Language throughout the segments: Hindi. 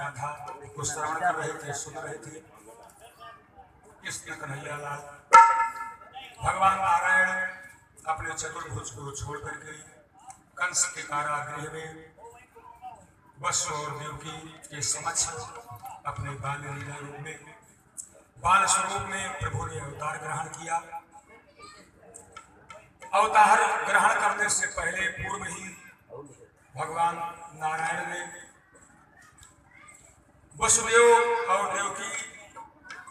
क्या था कुछ श्रवण कर रहे थे, सुन रहे थे। कृष्ण कन्हैया लाल भगवान नारायण अपने चतुर्भुज को छोड़ करके कंस के कारागृह में वसु और देवकी के समक्ष अपने बाल लीला रूप में, बाल स्वरूप में प्रभु ने अवतार ग्रहण किया। अवतार ग्रहण करने से पहले पूर्व ही भगवान नारायण ने वसुदेव और देवकी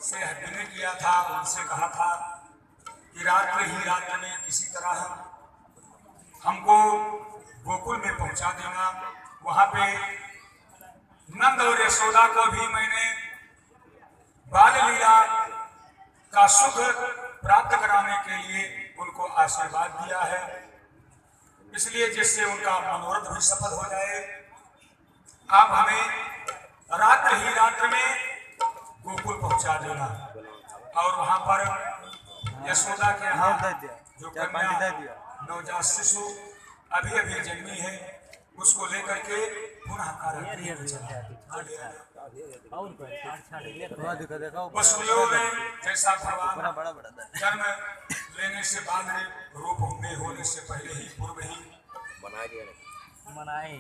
से विनय किया था, उनसे कहा था कि रात्रि ही रात्रि में किसी तरह हमको गोकुल में पहुंचा देना। वहां पे नंद और यशोदा को भी मैंने बाल लीला का सुख प्राप्त कराने के लिए उनको आशीर्वाद दिया है, इसलिए जिससे उनका मनोरथ भी सफल हो जाए। आप हमें रात्रि ही रात्रि में गोकुल पहुंचा देना और वहां पर यशोदा के यहाँ जो कन्या नवजात शिशु अभी अभी जन्मी है उसको लेकर के पुनः वसुदेव ने जैसा भगवान जन्म लेने से बाद रूप में होने से पहले ही पूर्व ही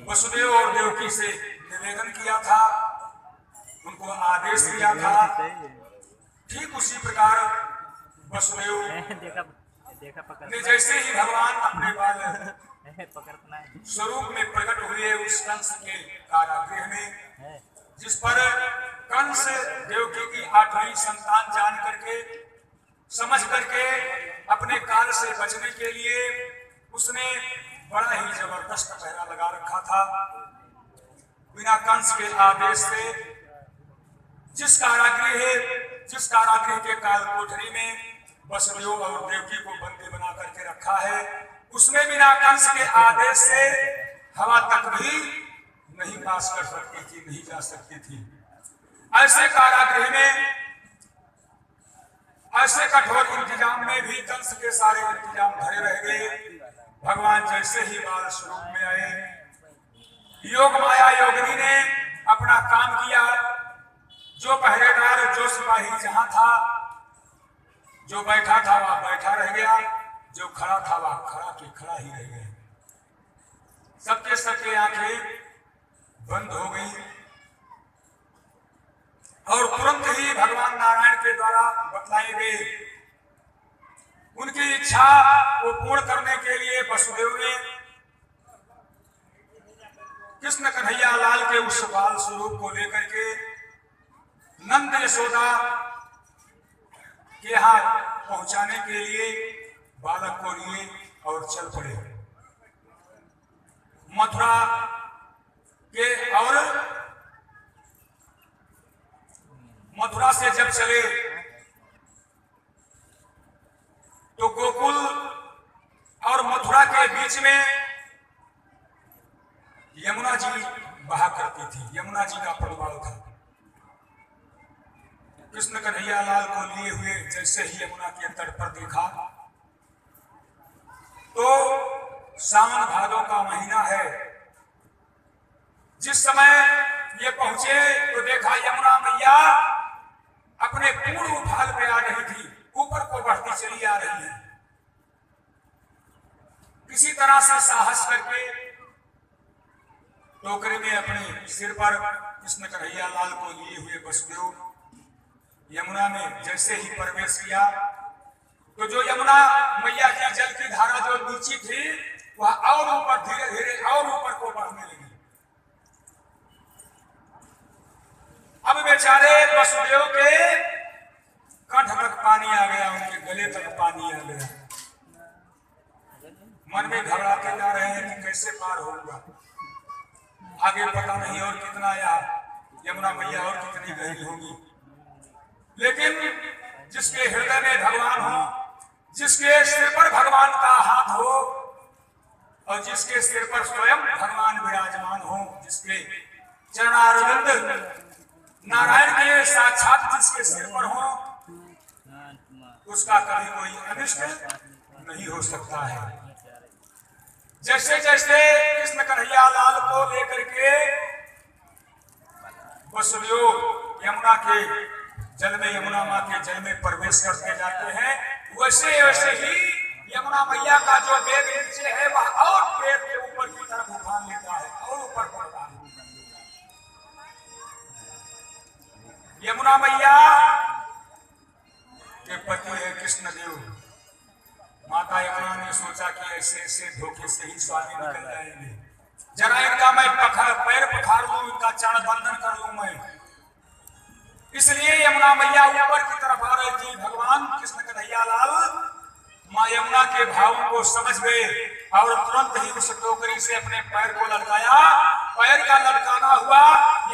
वसुदेव और देवकी से निवेदन किया था, उनको आदेश दिया था, ठीक उसी प्रकार वसुदेव ने जैसे ही भगवान अपने बाल स्वरूप में प्रकट हुए उस कंस के कारागृह में, जिस पर कंस देवकी की 8वीं संतान जान करके समझ करके अपने काल से बचने के लिए उसने बड़ा ही जबरदस्त पहरा लगा रखा था। बिना कंस के आदेश से जिस कारागृह के काल कोठरी में वसुदेव और देवकी को बंदी बना करके रखा है, उसमें बिना कंस के आदेश से हवा तक भी नहीं पास कर सकती थी, नहीं जा सकती थी। ऐसे कारागृह में, ऐसे कठोर इंतजाम में भी कंस के सारे इंतजाम धरे रह गए। भगवान जैसे ही बाल स्वरूप में आए, योग माया योगिनी ने अपना काम किया। जो पहरेदार, जो सिपाही जहां था, जो बैठा था वह बैठा रह गया, जो खड़ा था वह खड़ा के खड़ा ही रह गया। सबके आंखें बंद हो गई और तुरंत ही भगवान नारायण के द्वारा बतलाई गई उनकी इच्छा को पूर्ण करने के लिए वसुदेव ने कृष्ण कन्हैया लाल के उस बाल स्वरूप को लेकर के नंद यशोदा के यहाँ पहुंचाने के लिए बालक को लिए और चल पड़े। मथुरा के और मथुरा से जब चले तो गोकुल और मथुरा के बीच में यमुना जी बहा करती थी, यमुना जी का प्रभाव था। कृष्ण कन्हैया लाल को लिए हुए जैसे ही यमुना के तट पर देखा तो सावन भादों का महीना है, जिस समय ये पहुंचे तो देखा यमुना मैया अपने पूर्ण उफाल पे आ रही थी, ऊपर को बढ़ती चली आ रही है। किसी तरह से साहस करके टोकरे में अपने सिर पर कृष्ण कन्हैया लाल को लिए हुए वसुदेव यमुना में जैसे ही प्रवेश किया तो जो यमुना मैया की जल की धारा जो नीची थी वह और ऊपर धीरे धीरे और ऊपर को बढ़ने लगी। अब बेचारे वसुदेव के कंठ तक पानी आ गया, उनके गले तक पानी आ गया। मन में घबराते जा रहे हैं कि कैसे पार होगा, आगे पता नहीं और कितना या यमुना मैया और कितनी गहरी होगी। लेकिन जिसके हृदय में भगवान हो, जिसके सिर पर भगवान का हाथ हो और जिसके सिर पर स्वयं भगवान विराजमान हो, जिसके चरणारविंद नारायण के साक्षात जिसके सिर पर हो, उसका कभी कोई अनिष्ट नहीं हो सकता है। जैसे जैसे कृष्ण कन्हैया लाल को लेकर के वसुदेव यमुना के जल में, यमुना माँ के जल में प्रवेश करते जाते हैं। वैसे वैसे ही यमुना मैया का जो वेग नीचे है वह और पेड़ के ऊपर की तरफ उफान लेता है और ऊपर बढ़ता है। यमुना मैया के पति है कृष्णदेव। माता यमुना ने सोचा कि ऐसे ऐसे धोखे से ही स्वामी निकल जाएंगे, जरा इनका मैं पैर पखार लूं, इनका चरण बंधन कर लूं मैं। इसलिए यमुना मैया ऊपर की तरफ आ रही थी। भगवान कृष्ण कन्हैया लाल माँ यमुना के भावों को समझ गए और तुरंत ही उस टोकरी से अपने पैर को लटकाया। पैर का लटकाना हुआ,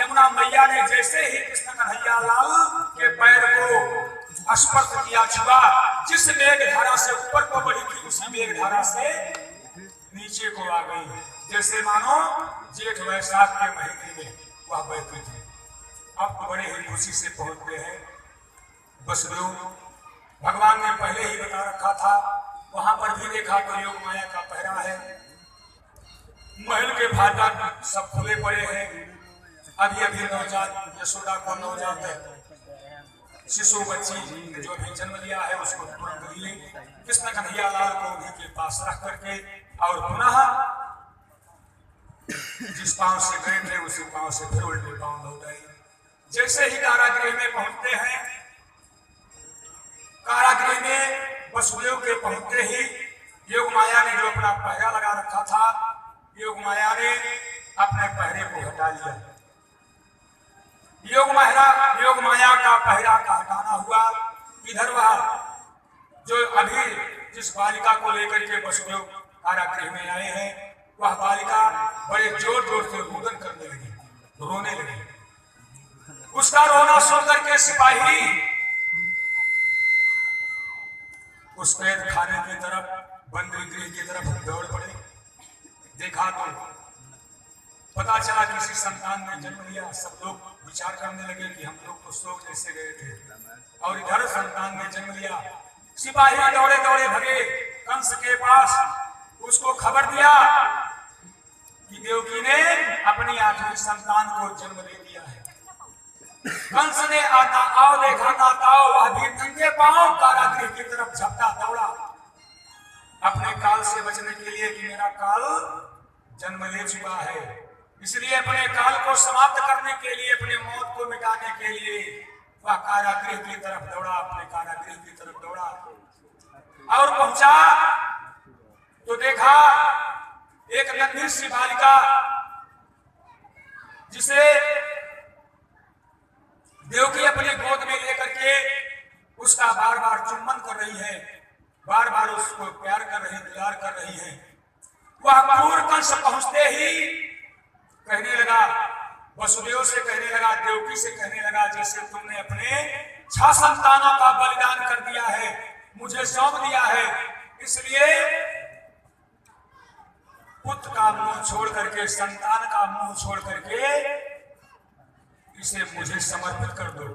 यमुना मैया ने जैसे ही कृष्ण कन्हैया लाल के पैर को स्पर्श किया, छुआ, जिस मेघ धारा से ऊपर को बढ़ी थी उसी मेघ धारा से नीचे को आ गई, जैसे मानो जेठ वैशाख के महीने में वह बहती थी। अब बड़े ही खुशी से पहुंचते हैं वसुदेव। भगवान ने पहले ही बता रखा था, वहां पर भी देखा तो योग माया का पहरा है। महल के फाटक सब खुले पड़े हैं। अभी अभी नवजात यशोदा को नवजात शिशु बच्ची जो भी जन्म लिया है उसको तुरंत लिए कृष्ण कन्हैया लाल को उन्हीं के पास रख करके और पुनः जिस पांव से गए थे उसी पांव से फिर उल्टे पांव लौट गए। जैसे ही कारागृह में पहुंचते हैं, कारागृह में वसुदेव के पहुंचते ही योग माया ने जो अपना पहरा लगा रखा था, योग माया ने अपने पहरे को हटा लिया। योग माया का पहरा का हटाना हुआ। इधर वह जो अभी जिस बालिका को लेकर के वसुदेव कारागृह में आए हैं, वह बालिका बड़े जोर जोर से रुदन करने लगी, रोने लगी। उसका रोना सुनकर के सिपाही उस कैद खाने की तरफ, बंदी गृह की तरफ दौड़ पड़े। देखा तो पता चला किसी संतान ने जन्म लिया। सब लोग विचार करने लगे कि हम लोग तो शोक जैसे गए थे और इधर संतान ने जन्म लिया। सिपाही दौड़े दौड़े भगे कंस के पास, उसको खबर दिया कि देवकी ने अपनी 8वीं संतान को जन्म दे दिया है। कंस ने आता आओ देखा ना ताओ, वह भी नंगे पांव कारागृह की तरफ झपटा दौड़ा अपने काल से बचने के लिए कि मेरा काल जन्म ले चुका है। इसलिए अपने काल को समाप्त करने के लिए, अपने मौत को मिटाने के लिए वह कारागृह की तरफ दौड़ा, अपने कारागृह की तरफ दौड़ा और पहुंचा तो देखा एक नन्ही सी बालिका जिसे देवकी अपनी गोद में लेकर के उसका बार बार चुम्बन कर रही है, बार बार उसको प्यार कर रही, दुलार कर रही है। वह क्रूर कंस पहुंचते ही कहने लगा, वसुदेव से कहने लगा, देवकी से कहने लगा, जैसे तुमने अपने 6 संतानों का बलिदान कर दिया है, मुझे सौंप दिया है, इसलिए पुत्र का मुंह छोड़ करके, संतान का मुंह छोड़ करके इसे मुझे समर्पित कर दो,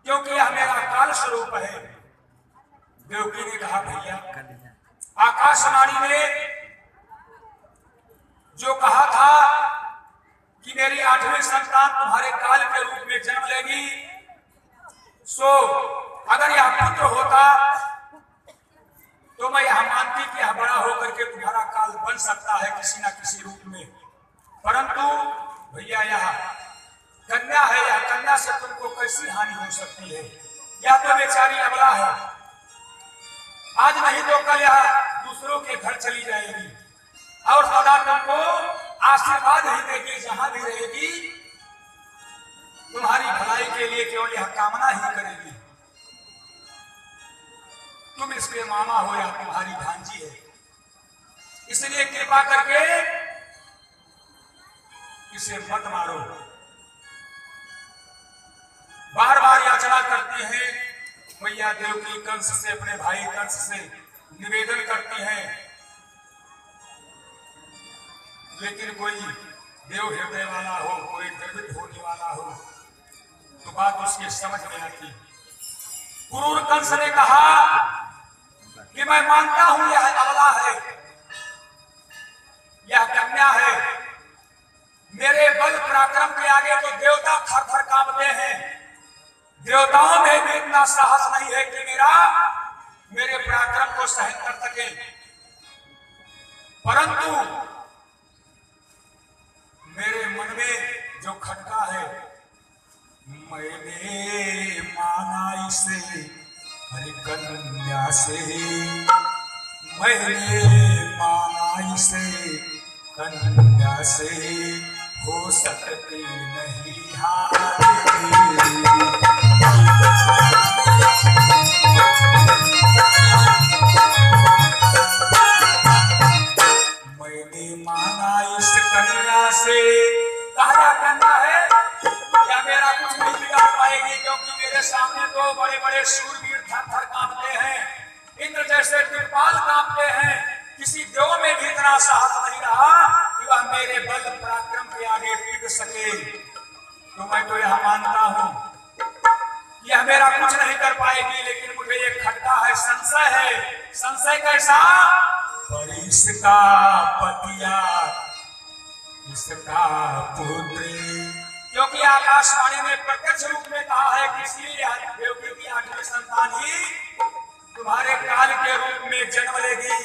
क्योंकि यह मेरा काल स्वरूप है। देवकी ने कहा, भैया आकाशवाणी ने जो कहा था कि मेरी 8वीं संतान तुम्हारे काल के रूप में जन्म लेगी, सो अगर यह पुत्र होता तो मैं यह मानती कि यह बड़ा होकर के तुम्हारा काल बन सकता है किसी ना किसी रूप में, परंतु भैया यह कन्या है, यह कन्या से तुमको कैसी हानि हो सकती है? या तो बेचारी अबला है, आज नहीं तो कल यह दूसरों के घर चली जाएगी और सदा तुमको आशीर्वाद ही देगी, जहां भी रहेगी तुम्हारी भलाई के लिए केवल यह कामना ही करेगी। तुम इसके मामा हो या तुम्हारी भांजी है, इसलिए कृपा करके इसे मत मारो। बार बार याचना करती है मैया देवकी, कंस से, अपने भाई कंस से निवेदन करती है, लेकिन कोई देव हृदय वाला हो, कोई द्रवित होने वाला हो तो बात उसके समझ में आती। क्रूर कंस ने कहा कि मैं मानता हूं यह अबला है, यह कन्या है, मेरे बल पराक्रम के आगे तो देवता थर थर कांपते हैं। देवताओं में भी इतना साहस नहीं है कि मेरे पराक्रम को सहन कर सके। परंतु मेरे मन में जो खटका है, मैंने माना इसे हरि कन्या से, मैंने माना इसे कन्या से, हो सकती नहीं हार। मैंने माना इस कन्या से, कहा कन्या है या मेरा कुछ नहीं बिगाड़ पाएगी, क्योंकि मेरे सामने तो बड़े बड़े शूरवीर थर थर कांपते हैं, इंद्र जैसे दिग्पाल कांपते हैं। किसी देव में भी इतना साहस नहीं रहा कि वह मेरे बल पराक्रम के आगे टिक सके। तो मैं तो यह मानता हूं यह मेरा कुछ नहीं कर पाएगी, लेकिन मुझे एक खटका है, संशय है। संशय कैसा? पर इसका पतिया, इसका पुत्र, क्योंकि आकाशवाणी ने प्रत्यक्ष रूप में कहा है कि इसलिए देवकी की 8वीं संतान ही तुम्हारे काल के रूप में जन्म लेगी।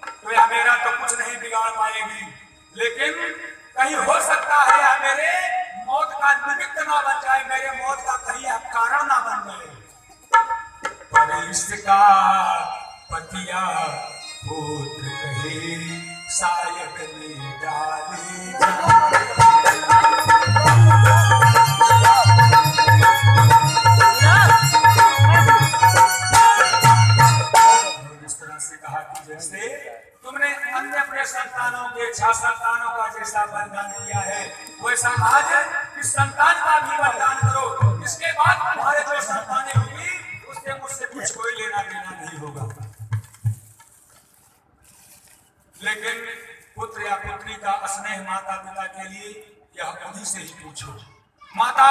तो यह मेरा तो कुछ नहीं बिगाड़ पाएगी, लेकिन कहीं हो सकता है यह मेरे मौत का निमित्त ना बन जाए, मेरे मौत का कहीं यह कारण ना बन जाए। पर इसका पतिया पुत्र कहे, शायद ले डाले जैसे तुमने अन्य अपने संतानों के 6 संतानों का जैसा बलिदान किया है, वैसा आज इस संतान का भी बलिदान करो। इसके बाद तुम्हारे जो संतानें होंगी उससे मुझसे कुछ कोई लेना देना नहीं होगा। लेकिन पुत्र या पुत्री का स्नेह माता पिता के लिए यह उन्हीं से ही पूछो। माता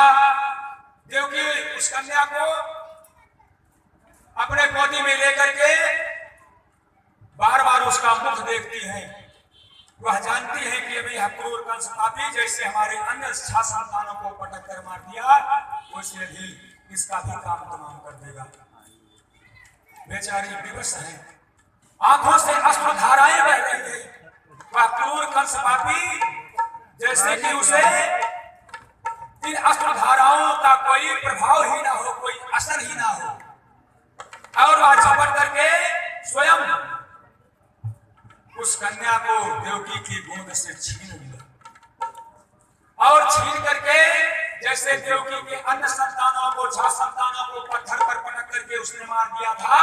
देवकी उस कन्या को अपने गोदी में लेकर के बार बार उसका मुख देखती है। वह जानती है कि अभी क्रूर कंस पापी जैसे हमारे अन्य 6 संतानों को पटक कर मार दिया, वैसे भी इसका भी काम तमाम कर देगा। बेचारी विवश है, आंखों से अश्रु धाराएं बह रही है। वह क्रूर कंस पापी जैसे कि उसे इन अश्रु धाराओं का कोई प्रभाव ही ना हो, कोई असर ही ना हो, और वह झपट करके स्वयं उस कन्या को देवकी की गोद से छीन लिया, और छीन करके जैसे देवकी के अन्य संतानों को 6 संतानों को पत्थर पर पटक करके उसने मार दिया था,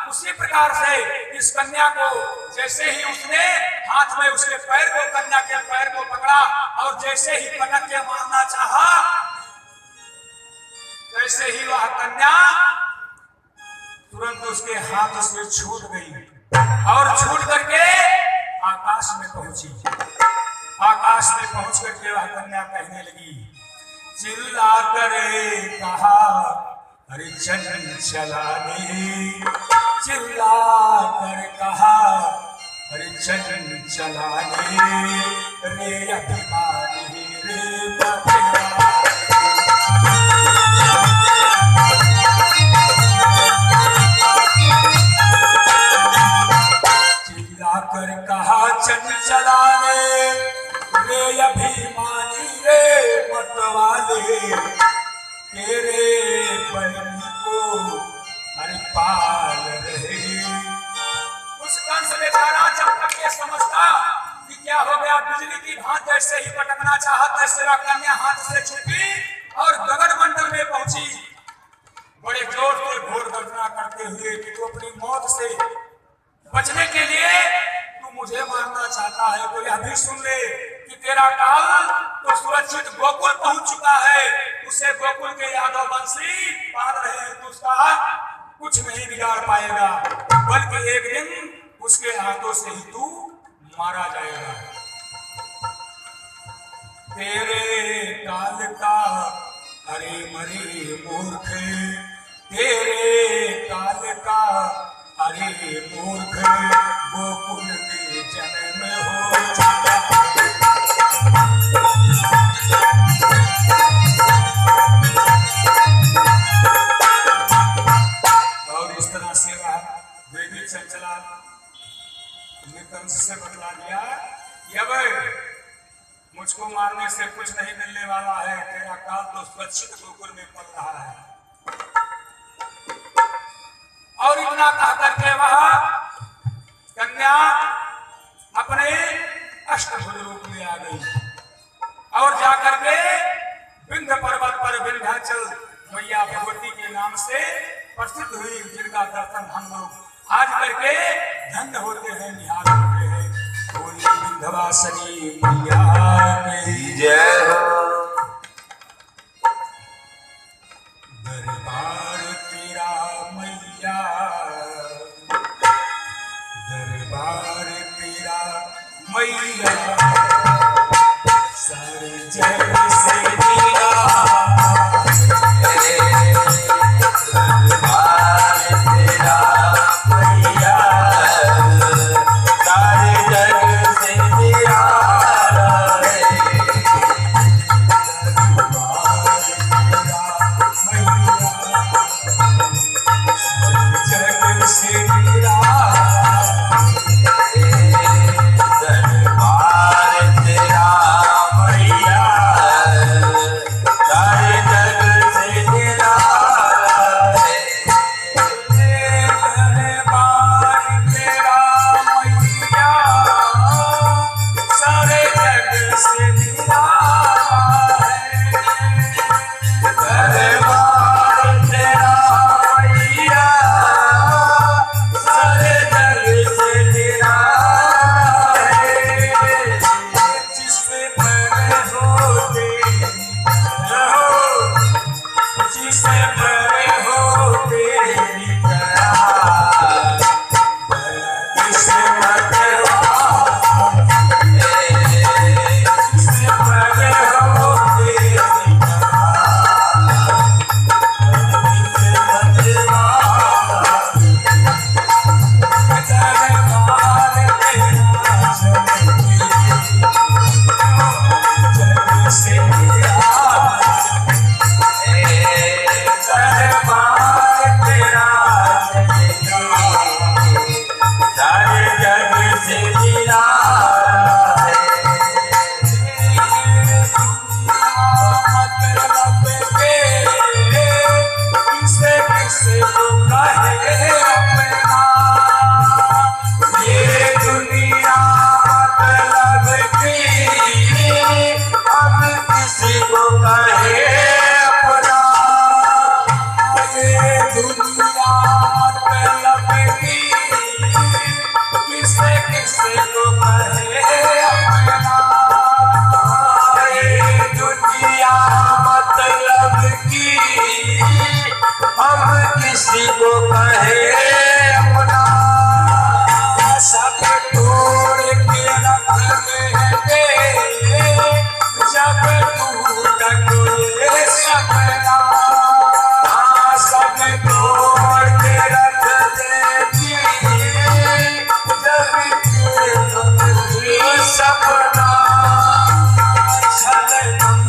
उसी प्रकार से इस कन्या को जैसे ही उसने हाथ में उसके पैर को, कन्या के पैर को पकड़ा और जैसे ही पटक के मारना चाहा, वैसे ही वह कन्या तुरंत उसके हाथ से छूट गई और छूट करके आकाश में पहुंची। आकाश में पहुंच करके वह कन्या कहने लगी, चिल्ला करे कहा अरे चंचला ने, चिल्ला कर कहा अरे चंचला ने, रे अभिमानी रे बतिया। कर कहा चंचला ने, रे अभिमानी रे मतवाले, तेरे बहन को हर पाल रहे। उस कंस बेचारा जब तक ये समझता कि क्या हो गया, बिजली की भांति जैसे ही पटकना चाहा तैसे वह कन्या हाथ से छूटी और गगन मंडल में पहुंची। बड़े जोर से घोर गर्जना करते हुए कि तू अपनी मौत से बचने के लिए तू मुझे मारना चाहता है, तो यह भी सुन ले कि तेरा काल तो सुरक्षित गोकुल पहुंच चुका है। उसे गोकुल के यादव वंशी पाल रहे हैं, तो उसका कुछ नहीं बिगाड़ पाएगा, बल्कि एक दिन उसके हाथों से ही तू मारा जाएगा। तेरे काल का अरे मरे मूर्ख, तेरे काल का अरे मूर्ख, गोकुल के जन्म हो चुका। में पल रहा है। और इतना कह करके वह कन्या अपने अष्टभुज रूप में आ गई और जाकर के विंध्य पर्वत पर विंध्याचल मैया भगवती के नाम से प्रसिद्ध हुई, जिनका दर्शन हम लोग आज करके धन्य होते हैं, निहाल होते हैं। बोलिए विंध्यवासिनी मैया की जय हो। दरबार तेरा मैया, दरबार तेरा मैया, सारे जग से निराला। दरबार तेरा मैया, सारे जग से निराला है। दरबार तेरा मैया, सारे जग से निराला। किसी को कहे अपना, सब तोड़ के रख देंगे जब टूट गए सपना। सब तोड़ के रख देंगे जब टूट गए सपना। छल गम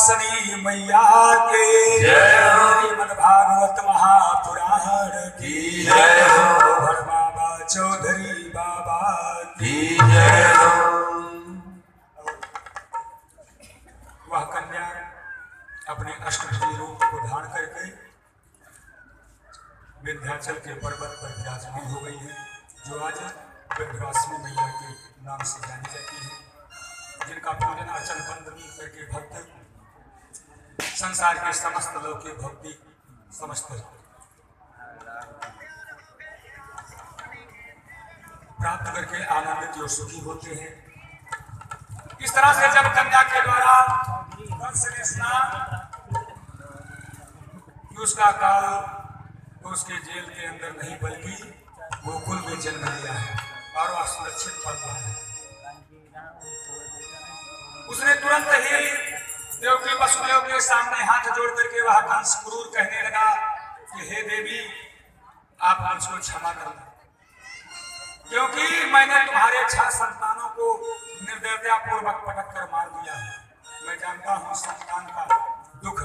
विंध्यवासिनी मैया के श्रीमद् भागवत महापुराण की जय हो। भर बाबा चौधरी बाबा की जय हो। वह कन्या अपने अष्टभुजी रूप को धारण करके विंध्याचल के पर्वत पर विराजमान हो गई है, जो आज विंध्यवासिनी मैया के नाम से जानी जाती है, जिनका पूजन अर्चन वंदन करके भक्त संसार के समस्त लौकिक भक्ति समस्त प्राप्त करके आनंदित और सुखी होते हैं। इस तरह से जब कन्या के द्वारा कंस ने सुना कि उसका काल तो उसके जेल के अंदर नहीं बल्कि गोकुल में जन्म लिया है और वह सुरक्षित पल रहा है, उसने तुरंत ही देवकी वसुदेव के सामने हाथ जोड़ करके वह कंस क्रूर कहने लगा कि हे देवी, आप मुझको क्षमा करना, क्योंकि मैंने तुम्हारे 6 संतानों को निर्दयता पूर्वक पटक कर मार दिया है। मैं जानता हूं संतान का दुख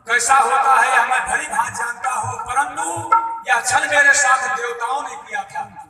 कैसा होता है, मैं भली भांति जानता हूं, परंतु यह छल मेरे साथ देवताओं ने किया था,